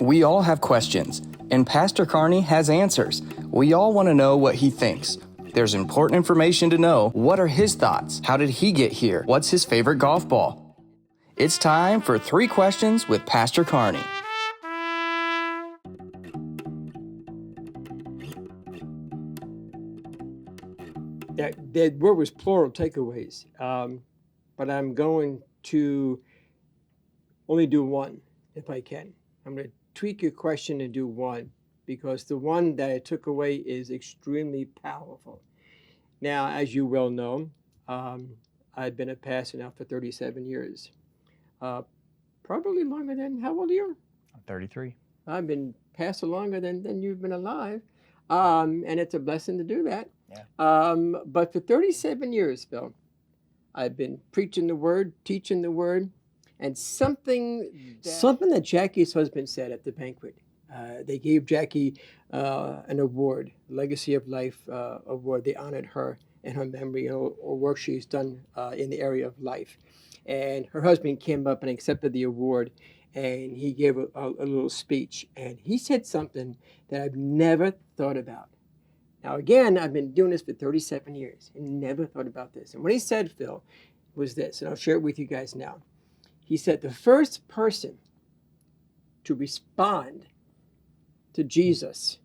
We all have questions, and Pastor Carney has answers. We all want to know what he thinks. There's important information to know. What are his thoughts? How did he get here? What's his favorite golf ball? It's time for 3 Questions with Pastor Carney. That word was plural takeaways, but I'm going to only do one if I can. I'm going to tweak your question and do one because the one that I took away is extremely powerful. Now, as you well know, I've been a pastor now for 37 years. Probably longer than, how old are you? I'm 33. I've been pastor longer than you've been alive, and it's a blessing to do that. Yeah. But for 37 years, Phil, I've been preaching the word, teaching the word, and something that Jackie's husband said at the banquet. They gave Jackie an award, Legacy of Life award. They honored her and her memory or work she's done in the area of life. And her husband came up and accepted the award, and he gave a little speech. And he said something that I've never thought about. Now, again, I've been doing this for 37 years and never thought about this. And what he said, Phil, was this, and I'll share it with you guys now. He said the first person to respond to Jesus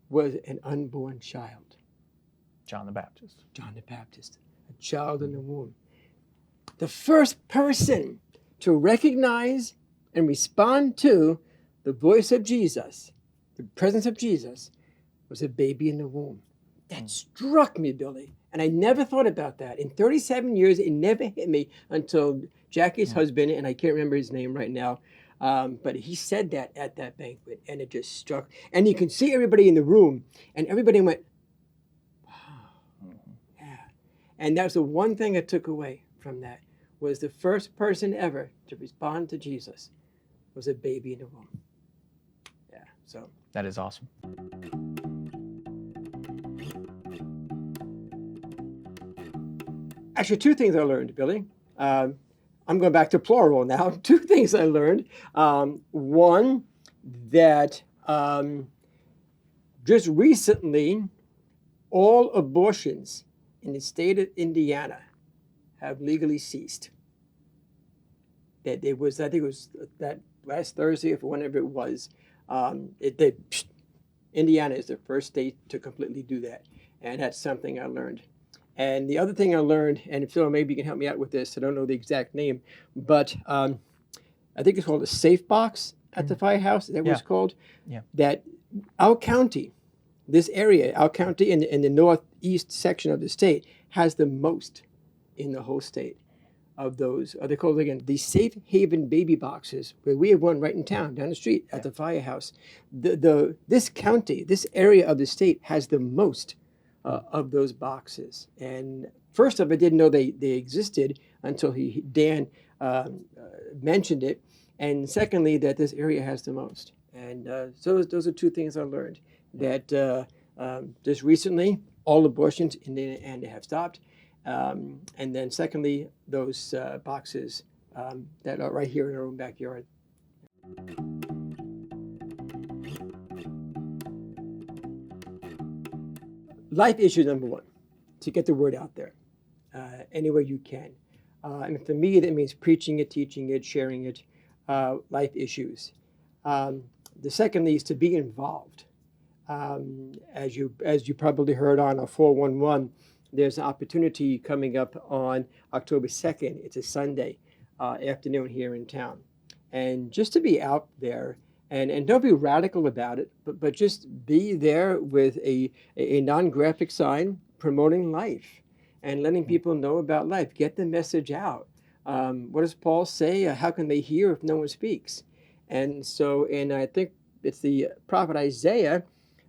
was an unborn child. John the Baptist. John the Baptist, a child in the womb. The first person to recognize and respond to the voice of Jesus, the presence of Jesus, was a baby in the womb. That struck me, Billy. And I never thought about that. In 37 years, it never hit me until Jackie's husband, and I can't remember his name right now, but he said that at that banquet, and it just struck. And you can see everybody in the room, and everybody went, wow. Yeah. And that was the one thing I took away from that, was the first person ever to respond to Jesus was a baby in the womb. Yeah, so. That is awesome. Actually, 2 things I learned, Billy. I'm going back to plural now. 2 things I learned. One, that just recently, all abortions in the state of Indiana have legally ceased. That it was, I think it was that last Thursday, or whenever it was, Indiana is the first state to completely do that. And that's something I learned. And the other thing I learned, and Phil, maybe you can help me out with this, I don't know the exact name, but I think it's called a safe box at the firehouse. Is that what it's called? Yeah. That our county, this area, our county in the northeast section of the state, has the most in the whole state of those. Are they called, again, the safe haven baby boxes, where we have one right in town, down the street at the firehouse. This county, this area of the state has the most of those boxes. And first of all, I didn't know they existed until Dan mentioned it. And secondly, that this area has the most. And so those are 2 things I learned. That just recently, all abortions in Indiana have stopped. And then secondly, those boxes that are right here in our own backyard. Life issue number 1, to get the word out there any way you can. And for me, that means preaching it, teaching it, sharing it, life issues. The secondly is to be involved. As you probably heard on a 411, there's an opportunity coming up on October 2nd. It's a Sunday afternoon here in town. And just to be out there, and don't be radical about it, but just be there with a non-graphic sign promoting life and letting people know about life. Get the message out. What does Paul say? How can they hear if no one speaks? And so, and I think it's the prophet Isaiah,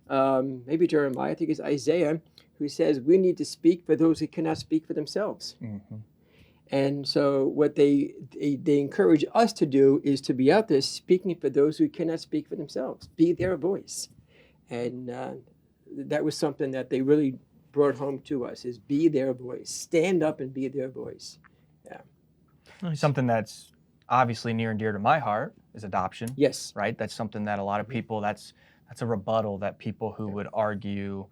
maybe Jeremiah, I think it's Isaiah, who says we need to speak for those who cannot speak for themselves. Mm-hmm. And so what they encourage us to do is to be out there speaking for those who cannot speak for themselves. Be their voice. And that was something that they really brought home to us, is be their voice. Stand up and be their voice. Yeah. Something that's obviously near and dear to my heart is adoption. Yes. Right? That's something that a lot of people, that's a rebuttal that people who would argue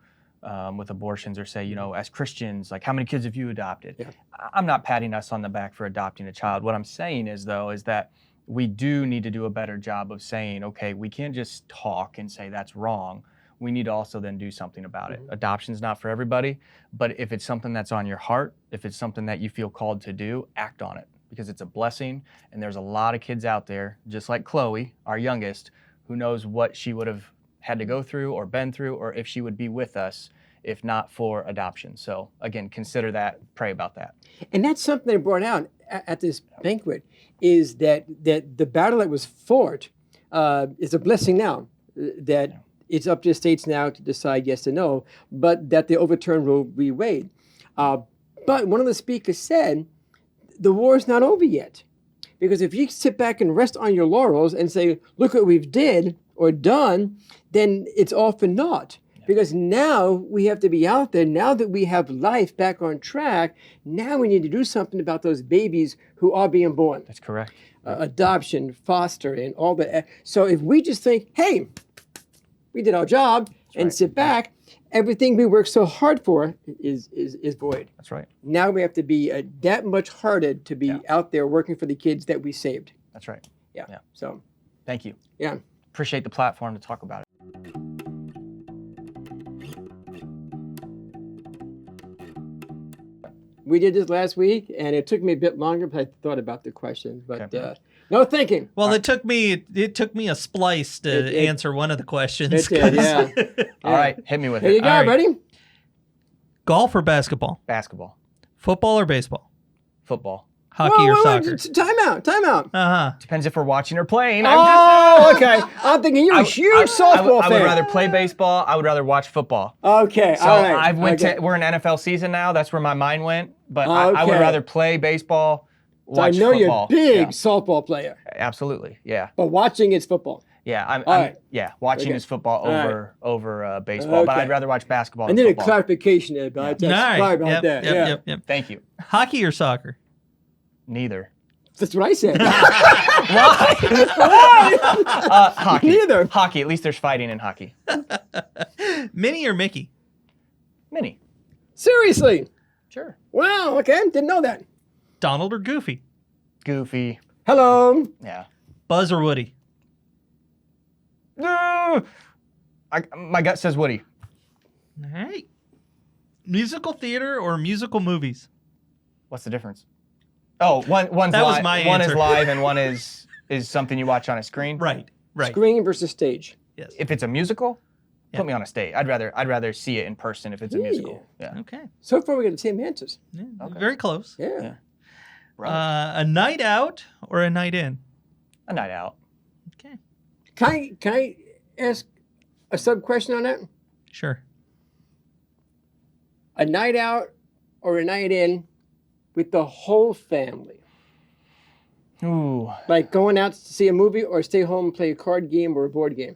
with abortions or say, as Christians, like, how many kids have you adopted? Yeah. I'm not patting us on the back for adopting a child. What I'm saying is that we do need to do a better job of saying, okay, we can't just talk and say that's wrong. We need to also then do something about it. Adoption's not for everybody, but if it's something that's on your heart, if it's something that you feel called to do, act on it, because it's a blessing. And there's a lot of kids out there, just like Chloe, our youngest, who knows what she would have had to go through or been through, or if she would be with us if not for adoption. So again, consider that, pray about that. And that's something they brought out at this banquet, is that the battle that was fought is a blessing now, that it's up to the states now to decide yes or no, but that the overturned Roe v. Wade. But one of the speakers said, the war is not over yet. Because if you sit back and rest on your laurels and say, look what we've did or done, then it's all for naught. Because now we have to be out there. Now that we have life back on track, now we need to do something about those babies who are being born. That's correct. Adoption, foster, and all that. So if we just think, hey, we did our job, and sit back, everything we worked so hard for is void. That's right. Now we have to be that much harder to be out there working for the kids that we saved. That's right. Yeah. So. Thank you. Yeah. Appreciate the platform to talk about it. We did this last week, and it took me a bit longer, but I thought about the questions. But no thinking. Well, it took me a splice to answer one of the questions. It did, yeah. All right, hit me with There it. you go, All right. buddy. Golf or basketball? Basketball, Football or baseball? football. Hockey or soccer? Time out. Uh-huh. Depends if we're watching or playing. Okay. I'm thinking you're a huge softball I fan. would rather play baseball. I would rather watch football. Okay, So all right. we're in NFL season now. That's where my mind went. But I would rather play baseball, So I watch know football. you're a big Yeah, softball player, absolutely. Yeah. but watching is football. Yeah, right. watching Okay. is football All over baseball, but Okay. I'd rather watch basketball I than need a football. clarification there, but All right. sorry about that. Yep. Thank you. Hockey or soccer? Neither. That's what I said. Why? Hockey. Neither. Hockey. At least there's fighting in hockey. Minnie or Mickey? Minnie. Seriously? Sure. Wow, okay, didn't know that. Donald or Goofy? Goofy. Hello. Yeah. Buzz or Woody? No. My gut says Woody. All right. Musical theater or musical movies? What's the difference? Oh, one's That was live. my One is answer. live and one is something you watch on a screen. Right. Screen versus stage. Yes. If it's a musical, Yeah. put me on a stage. I'd rather see it in person if it's a musical. Yeah. Okay. So far, we got the same answers. Yeah, Okay. very close. Yeah. A night out or a night in? A night out. Okay. Can I ask a sub question on that? Sure. A night out or a night in with the whole family? Ooh. Like going out to see a movie or stay home and play a card game or a board game?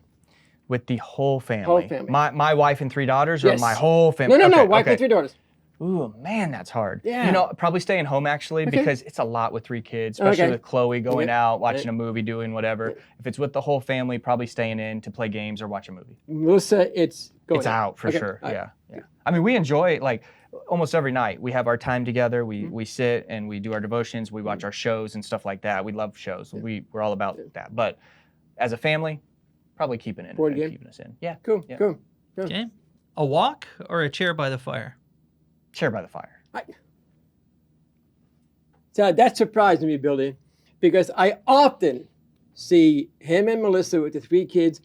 With the whole family. Whole family. My wife and 3 daughters, or Yes. my whole family? No, Okay, wife okay. and 3 daughters. Ooh, man, that's hard. Yeah. You know, probably staying home actually, Okay. because it's a lot with 3 kids, especially Okay. with Chloe going Okay. out, watching a movie, doing whatever. If it's with the whole family, probably staying in to play games or watch a movie. Melissa, it's going It's out for Okay, sure. all right. Yeah. I mean, we enjoy, like, almost every night. We have our time together. We sit and we do our devotions. We watch our shows and stuff like that. We love shows. We're all about that. But as a family, probably keeping it Board game? keeping us in. Yeah. Cool. Yeah. Cool. Okay. A walk or a chair by the fire? Chair by the fire. So that surprised me, Billy, because I often see him and Melissa with the 3 kids,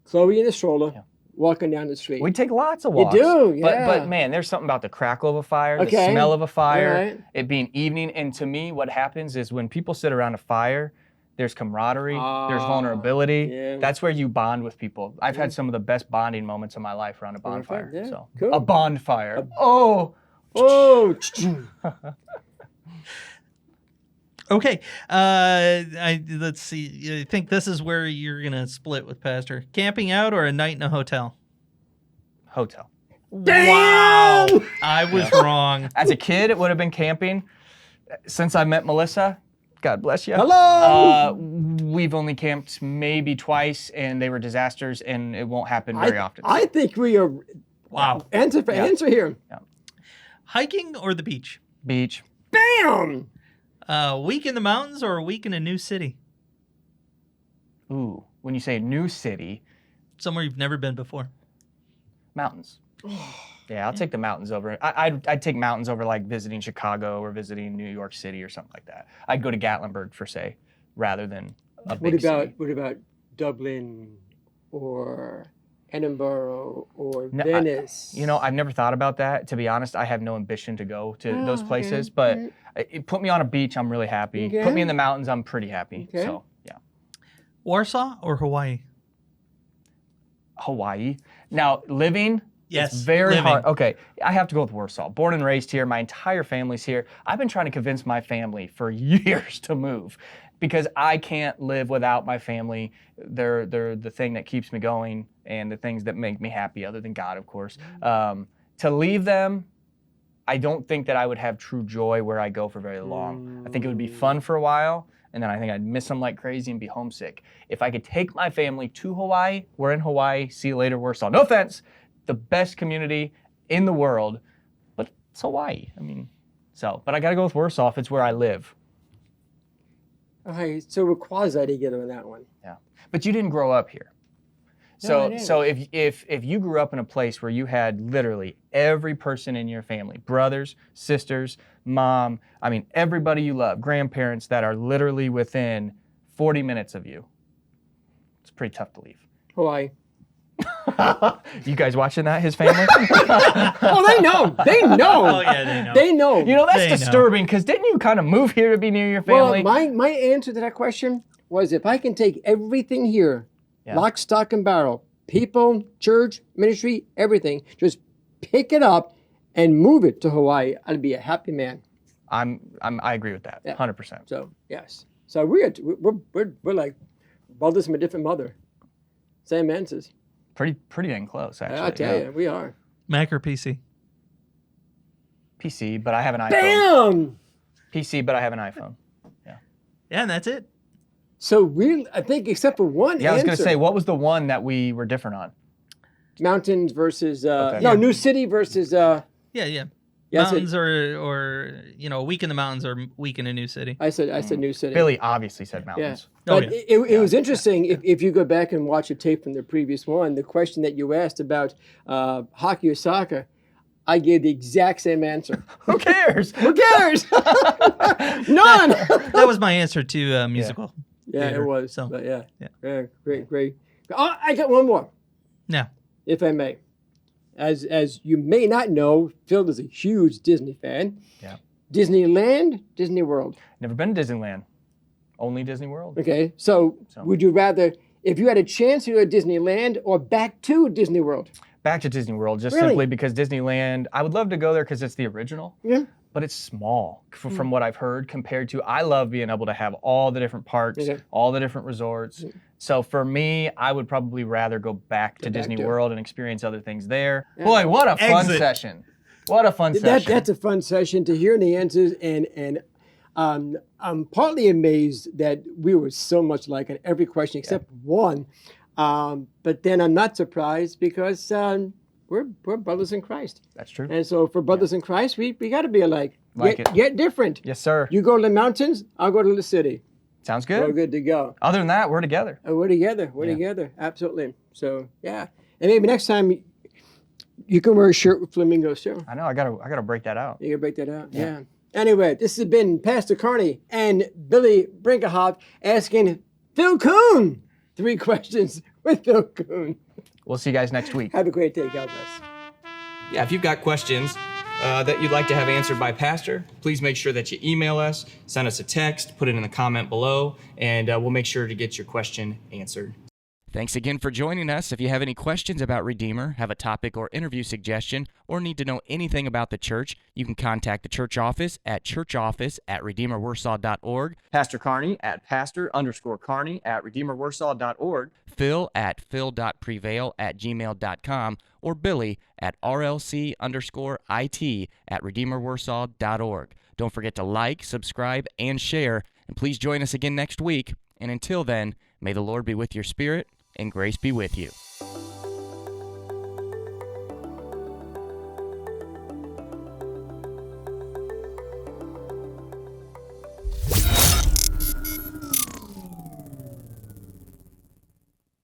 Chloe in the stroller, walking down the street. We take lots of walks. do, yeah. But man, there's something about the crackle of a fire, the Okay. smell of a fire, All right. it being evening. And to me, what happens is when people sit around a fire, there's camaraderie, there's vulnerability. yeah. That's where you bond with people. I've had some of the best bonding moments of my life around a bonfire. yeah. So Cool. a bonfire. Oh. Okay. Let's see. I think this is where you're going to split with Pastor. Camping out or a night in a hotel? Hotel. Wow. I was wrong. As a kid, it would have been camping. Since I met Melissa, God bless you. Hello. we've only camped maybe twice, and they were disasters, and it won't happen very often. I think we are. Wow. Answer here. Yeah. Hiking or the beach? Beach. Bam! A week in the mountains or a week in a new city? Ooh, when you say new city, Somewhere you've never been before. mountains. Yeah, I'll take the mountains over. I'd take mountains over like visiting Chicago or visiting New York City or something like that. I'd go to Gatlinburg for say, rather than a big city. What about Dublin or Edinburgh or Venice? I've never thought about that. To be honest, I have no ambition to go to those places. But put me on a beach, I'm really happy. Okay. Put me in the mountains, I'm pretty happy. Okay. So yeah. Warsaw or Hawaii? Hawaii. Now living. Yes, It's very living. hard. Okay, I have to go with Warsaw. Born and raised here. My entire family's here. I've been trying to convince my family for years to move because I can't live without my family. They're the thing that keeps me going and the things that make me happy, other than God, of course. To leave them, I don't think that I would have true joy where I go for very long. I think it would be fun for a while, and then I think I'd miss them like crazy and be homesick. If I could take my family to Hawaii, we're in Hawaii. See you later, Warsaw. No offense. The best community in the world, but it's Hawaii. But I got to go with Warsaw if it's where I live. All right, so we're quasi together on that one. Yeah, but you didn't grow up here. No, I didn't. So if you grew up in a place where you had literally every person in your family, brothers, sisters, mom, everybody you love, grandparents that are literally within 40 minutes of you, it's pretty tough to leave. Hawaii. You guys watching that, his family? Oh, they know. They know. Oh, yeah, they know. They know. That's They know. disturbing because didn't you kind of move here to be near your family? Well, my answer to that question was if I can take everything here, lock, stock, and barrel, people, church, ministry, everything, just pick it up and move it to Hawaii, I'd be a happy man. I agree with that, 100%. So yes, so we're like brothers from a different mother, same answers. Pretty dang close, actually. I tell you, we are. Mac or PC? PC, but I have an iPhone. Bam! PC, but I have an iPhone. Yeah, and that's it. So I think except for one Yeah, I was answer, going to say, what was the one that we were different on? mountains versus Okay. new city versus Yeah. Yes, Mountains or a week in the mountains or week in a new city. I said new city. Billy obviously said Yeah, mountains. Oh, but yeah. it was interesting if you go back and watch a tape from the previous one, the question that you asked about hockey or soccer, I gave the exact same answer. Who cares? Who cares? None. That was my answer to musical. Yeah, theater, it was. So But yeah, yeah. great. Oh, I got one more, now, if I may. As you may not know, Phil is a huge Disney fan. Yeah. Disneyland, Disney World. Never been to Disneyland. Only Disney World. Okay, so would you rather, if you had a chance to go to Disneyland or back to Disney World? Back to Disney World, just Really? simply because Disneyland, I would love to go there because it's the original. Yeah. But it's small from what I've heard compared to, I love being able to have all the different parks, Okay. all the different resorts. So for me, I would probably rather go back to Disney World and experience other things there. Yeah. Boy, what a fun Exit. session. What a fun session. That's a fun session to hear the answers, and I'm partly amazed that we were so much alike on every question except one. But then I'm not surprised because we're brothers in Christ. That's true. And so for brothers in Christ, we got to be alike. Like it. Get different. Yes, sir. You go to the mountains, I'll go to the city. Sounds We're good. good to go. Other than that, we're together. We're together. We're together. Absolutely. So yeah, and maybe next time you can wear a shirt with flamingos too. I know. I gotta break that out. You can break that out. Yeah. Anyway, this has been Pastor Carney and Billy Brinkerhoff asking Phil Kuhn 3 questions with Phil Kuhn. We'll see you guys next week. Have a great day. God bless. Yeah, if you've got questions that you'd like to have answered by Pastor, please make sure that you email us, send us a text, put it in the comment below, and we'll make sure to get your question answered. Thanks again for joining us. If you have any questions about Redeemer, have a topic or interview suggestion, or need to know anything about the church, you can contact the church office at churchoffice@redeemerwarsaw.org, Pastor Carney at pastor_Carney@redeemerwarsaw.org, Phil at phil.prevail@gmail.com, or Billy at rlc_it@redeemerwarsaw.org. Don't forget to like, subscribe, and share, and please join us again next week. And until then, may the Lord be with your spirit and grace be with you.